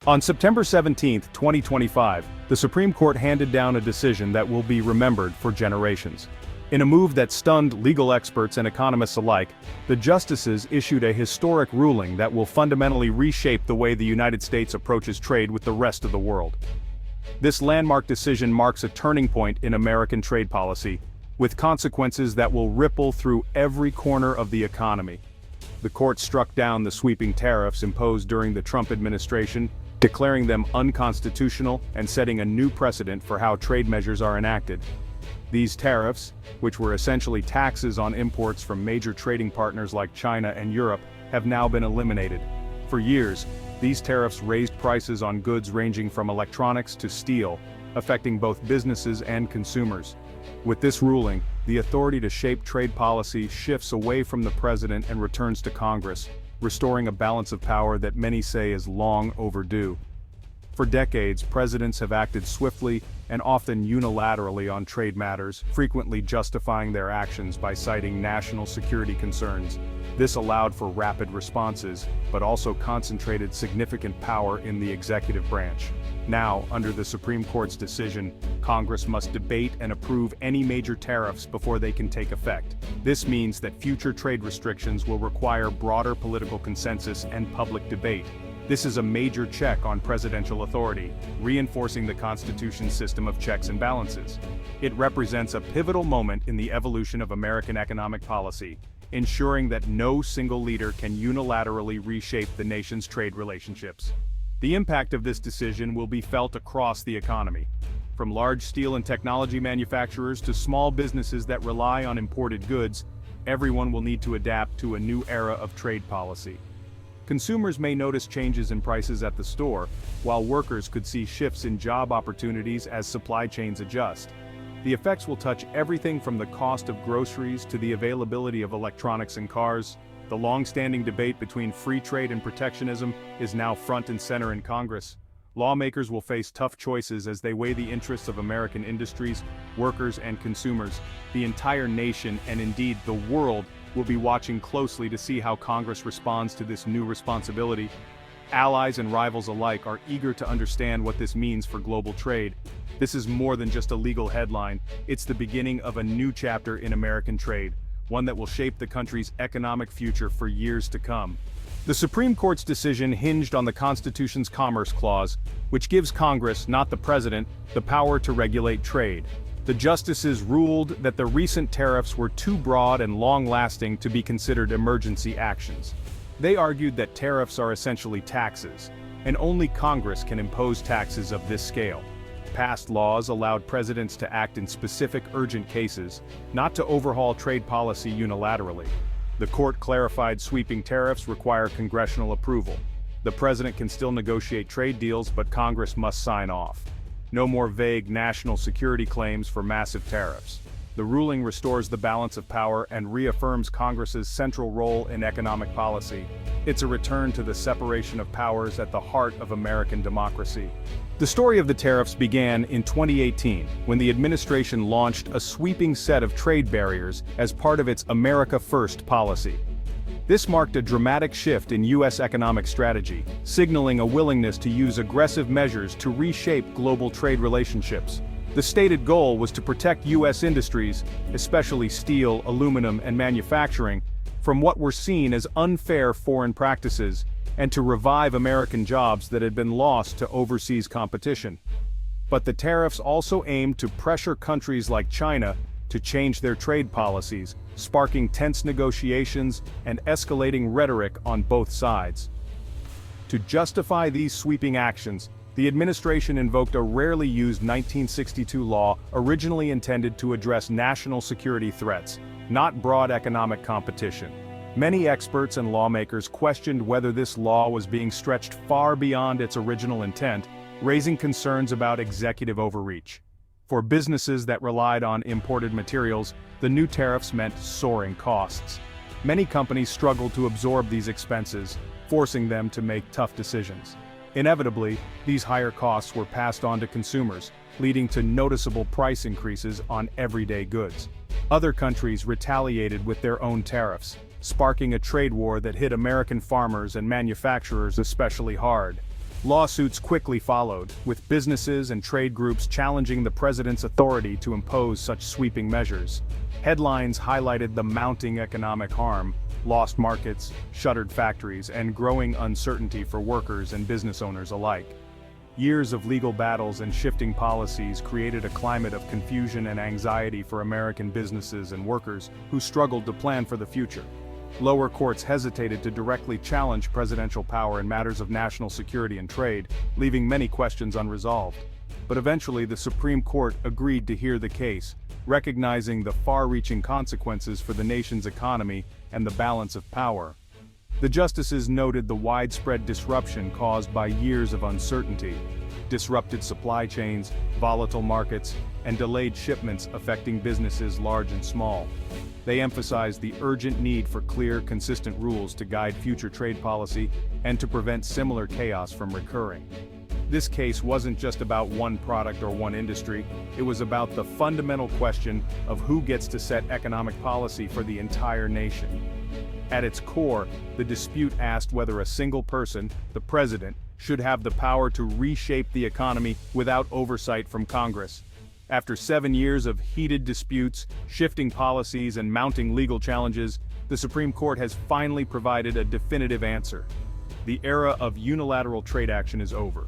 On September 17, 2025, the Supreme Court handed down a decision that will be remembered for generations. In a move that stunned legal experts and economists alike, the justices issued a historic ruling that will fundamentally reshape the way the United States approaches trade with the rest of the world. This landmark decision marks a turning point in American trade policy, with consequences that will ripple through every corner of the economy. The court struck down the sweeping tariffs imposed during the Trump administration, declaring them unconstitutional and setting a new precedent for how trade measures are enacted. These tariffs, which were essentially taxes on imports from major trading partners like China and Europe, have now been eliminated. For years, these tariffs raised prices on goods ranging from electronics to steel, affecting both businesses and consumers. With this ruling, the authority to shape trade policy shifts away from the president and returns to Congress, restoring a balance of power that many say is long overdue. For decades, presidents have acted swiftly and often unilaterally on trade matters, frequently justifying their actions by citing national security concerns. This allowed for rapid responses, but also concentrated significant power in the executive branch. Now, under the Supreme Court's decision, Congress must debate and approve any major tariffs before they can take effect. This means that future trade restrictions will require broader political consensus and public debate. This is a major check on presidential authority, reinforcing the Constitution's system of checks and balances. It represents a pivotal moment in the evolution of American economic policy, ensuring that no single leader can unilaterally reshape the nation's trade relationships. The impact of this decision will be felt across the economy, from large steel and technology manufacturers to small businesses that rely on imported goods. Everyone will need to adapt to a new era of trade policy. Consumers may notice changes in prices at the store, while workers could see shifts in job opportunities as supply chains adjust. The effects will touch everything from the cost of groceries to the availability of electronics and cars. The long-standing debate between free trade and protectionism is now front and center in Congress. Lawmakers will face tough choices as they weigh the interests of American industries, workers, and consumers. The entire nation, and indeed the world, will be watching closely to see how Congress responds to this new responsibility. Allies and rivals alike are eager to understand what this means for global trade. This is more than just a legal headline, it's the beginning of a new chapter in American trade, one that will shape the country's economic future for years to come. The Supreme Court's decision hinged on the Constitution's Commerce Clause, which gives Congress, not the president, the power to regulate trade. The justices ruled that the recent tariffs were too broad and long-lasting to be considered emergency actions. They argued that tariffs are essentially taxes, and only Congress can impose taxes of this scale. Past laws allowed presidents to act in specific urgent cases, not to overhaul trade policy unilaterally. The court clarified sweeping tariffs require congressional approval. The president can still negotiate trade deals, but Congress must sign off. No more vague national security claims for massive tariffs. The ruling restores the balance of power and reaffirms Congress's central role in economic policy. It's a return to the separation of powers at the heart of American democracy. The story of the tariffs began in 2018, when the administration launched a sweeping set of trade barriers as part of its America First policy. This marked a dramatic shift in U.S. economic strategy, signaling a willingness to use aggressive measures to reshape global trade relationships. The stated goal was to protect U.S. industries, especially steel, aluminum, and manufacturing, from what were seen as unfair foreign practices, and to revive American jobs that had been lost to overseas competition. But the tariffs also aimed to pressure countries like China to change their trade policies, sparking tense negotiations and escalating rhetoric on both sides. To justify these sweeping actions, the administration invoked a rarely used 1962 law originally intended to address national security threats, not broad economic competition. Many experts and lawmakers questioned whether this law was being stretched far beyond its original intent, raising concerns about executive overreach. For businesses that relied on imported materials, the new tariffs meant soaring costs. Many companies struggled to absorb these expenses, forcing them to make tough decisions. Inevitably, these higher costs were passed on to consumers, leading to noticeable price increases on everyday goods. Other countries retaliated with their own tariffs, sparking a trade war that hit American farmers and manufacturers especially hard. Lawsuits quickly followed, with businesses and trade groups challenging the president's authority to impose such sweeping measures. Headlines highlighted the mounting economic harm, lost markets, shuttered factories, and growing uncertainty for workers and business owners alike. Years of legal battles and shifting policies created a climate of confusion and anxiety for American businesses and workers who struggled to plan for the future. Lower courts hesitated to directly challenge presidential power in matters of national security and trade, leaving many questions unresolved. But eventually the Supreme Court agreed to hear the case, recognizing the far-reaching consequences for the nation's economy and the balance of power. The justices noted the widespread disruption caused by years of uncertainty, disrupted supply chains, volatile markets, and delayed shipments affecting businesses large and small. They emphasized the urgent need for clear, consistent rules to guide future trade policy and to prevent similar chaos from recurring. This case wasn't just about one product or one industry, it was about the fundamental question of who gets to set economic policy for the entire nation. At its core, the dispute asked whether a single person, the president, should have the power to reshape the economy without oversight from Congress. After 7 years of heated disputes, shifting policies, and mounting legal challenges, the Supreme Court has finally provided a definitive answer. The era of unilateral trade action is over.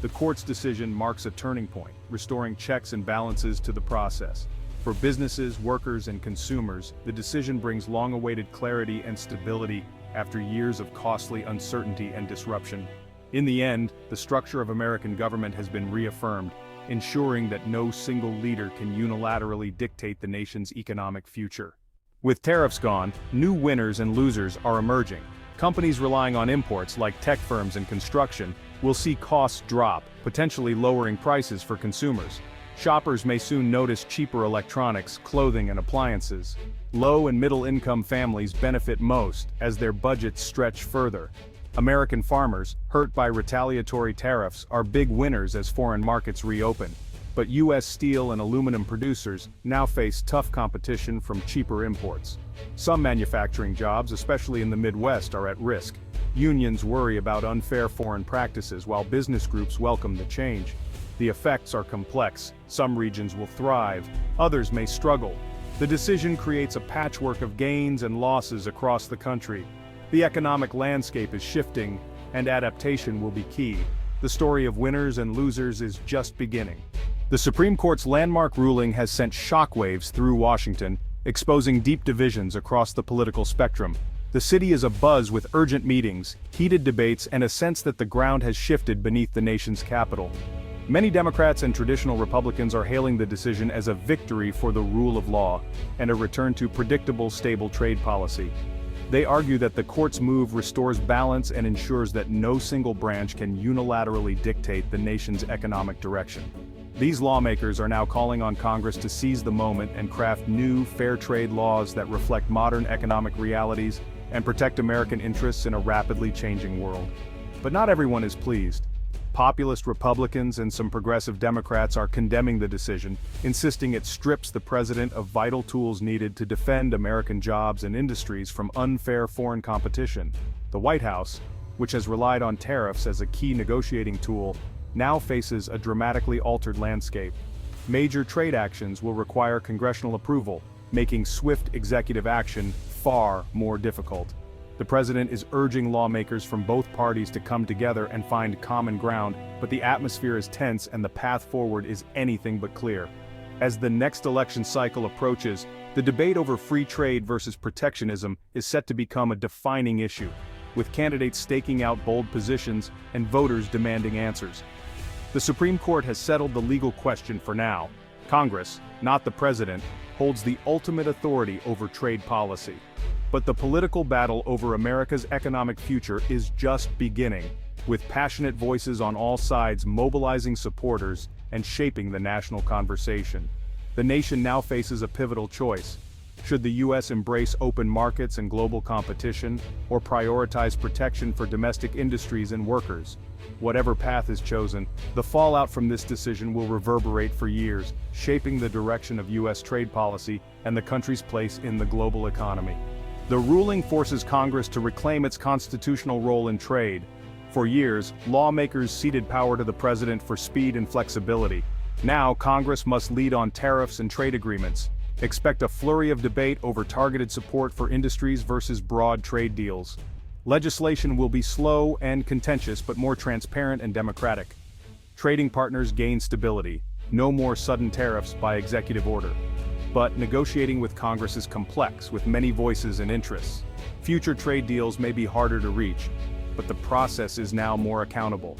The court's decision marks a turning point, restoring checks and balances to the process. For businesses, workers, and consumers, the decision brings long-awaited clarity and stability after years of costly uncertainty and disruption. In the end, the structure of American government has been reaffirmed, ensuring that no single leader can unilaterally dictate the nation's economic future. With tariffs gone, new winners and losers are emerging. Companies relying on imports, like tech firms and construction, will see costs drop, potentially lowering prices for consumers. Shoppers may soon notice cheaper electronics, clothing, and appliances. Low and middle-income families benefit most as their budgets stretch further. American farmers, hurt by retaliatory tariffs, are big winners as foreign markets reopen. But U.S. steel and aluminum producers now face tough competition from cheaper imports. Some manufacturing jobs, especially in the Midwest, are at risk. Unions worry about unfair foreign practices while business groups welcome the change. The effects are complex. Some regions will thrive, others may struggle. The decision creates a patchwork of gains and losses across the country. The economic landscape is shifting, and adaptation will be key. The story of winners and losers is just beginning. The Supreme Court's landmark ruling has sent shockwaves through Washington, exposing deep divisions across the political spectrum. The city is abuzz with urgent meetings, heated debates, and a sense that the ground has shifted beneath the nation's capital. Many Democrats and traditional Republicans are hailing the decision as a victory for the rule of law and a return to predictable, stable trade policy. They argue that the court's move restores balance and ensures that no single branch can unilaterally dictate the nation's economic direction. These lawmakers are now calling on Congress to seize the moment and craft new, fair trade laws that reflect modern economic realities and protect American interests in a rapidly changing world. But not everyone is pleased. Populist Republicans and some progressive Democrats are condemning the decision, insisting it strips the president of vital tools needed to defend American jobs and industries from unfair foreign competition. The White House, which has relied on tariffs as a key negotiating tool, now faces a dramatically altered landscape. Major trade actions will require congressional approval, making swift executive action far more difficult. The president is urging lawmakers from both parties to come together and find common ground, but the atmosphere is tense and the path forward is anything but clear. As the next election cycle approaches, the debate over free trade versus protectionism is set to become a defining issue, with candidates staking out bold positions and voters demanding answers. The Supreme Court has settled the legal question for now. Congress, not the president, holds the ultimate authority over trade policy. But the political battle over America's economic future is just beginning, with passionate voices on all sides mobilizing supporters and shaping the national conversation. The nation now faces a pivotal choice. Should the U.S. embrace open markets and global competition, or prioritize protection for domestic industries and workers? Whatever path is chosen, the fallout from this decision will reverberate for years, shaping the direction of U.S. trade policy and the country's place in the global economy. The ruling forces Congress to reclaim its constitutional role in trade, For years, lawmakers ceded power to the president for speed and flexibility. Now, Congress must lead on tariffs and trade agreements. Expect a flurry of debate over targeted support for industries versus broad trade deals. Legislation will be slow and contentious but more transparent and democratic. Trading partners gain stability. No more sudden tariffs by executive order. But negotiating with Congress is complex, with many voices and interests. Future trade deals may be harder to reach, but the process is now more accountable.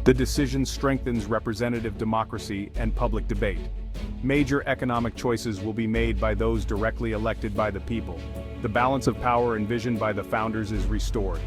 The decision strengthens representative democracy and public debate. Major economic choices will be made by those directly elected by the people. The balance of power envisioned by the founders is restored.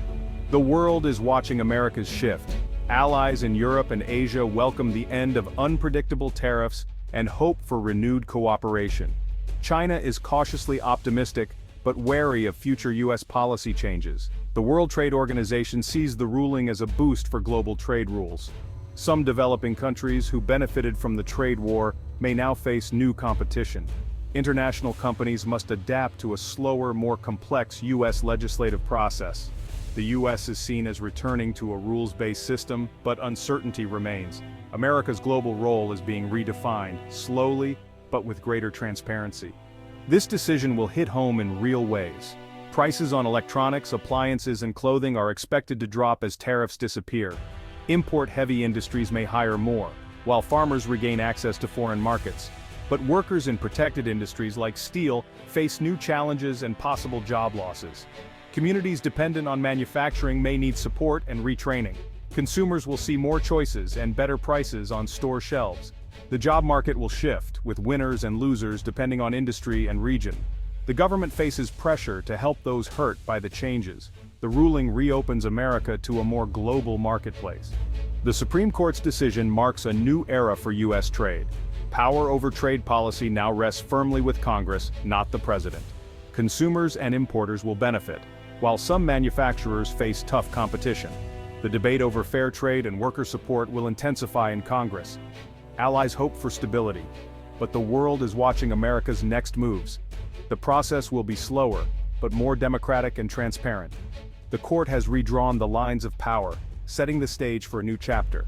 The world is watching America's shift. Allies in Europe and Asia welcome the end of unpredictable tariffs and hope for renewed cooperation. China is cautiously optimistic, but wary of future U.S. policy changes. The World Trade Organization sees the ruling as a boost for global trade rules. Some developing countries who benefited from the trade war may now face new competition. International companies must adapt to a slower, more complex U.S. legislative process. The U.S. is seen as returning to a rules-based system, but uncertainty remains. America's global role is being redefined, slowly, but with greater transparency. This decision will hit home in real ways. Prices on electronics, appliances, and clothing are expected to drop as tariffs disappear. Import-heavy industries may hire more, while farmers regain access to foreign markets. But workers in protected industries like steel face new challenges and possible job losses. Communities dependent on manufacturing may need support and retraining. Consumers will see more choices and better prices on store shelves. The job market will shift, with winners and losers depending on industry and region. The government faces pressure to help those hurt by the changes. The ruling reopens America to a more global marketplace. The Supreme Court's decision marks a new era for U.S. trade. Power over trade policy now rests firmly with Congress, not the president. Consumers and importers will benefit, while some manufacturers face tough competition. The debate over fair trade and worker support will intensify in Congress. Allies hope for stability, but the world is watching America's next moves. The process will be slower, but more democratic and transparent. The court has redrawn the lines of power, setting the stage for a new chapter.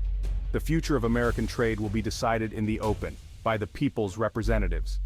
The future of American trade will be decided in the open, by the people's representatives.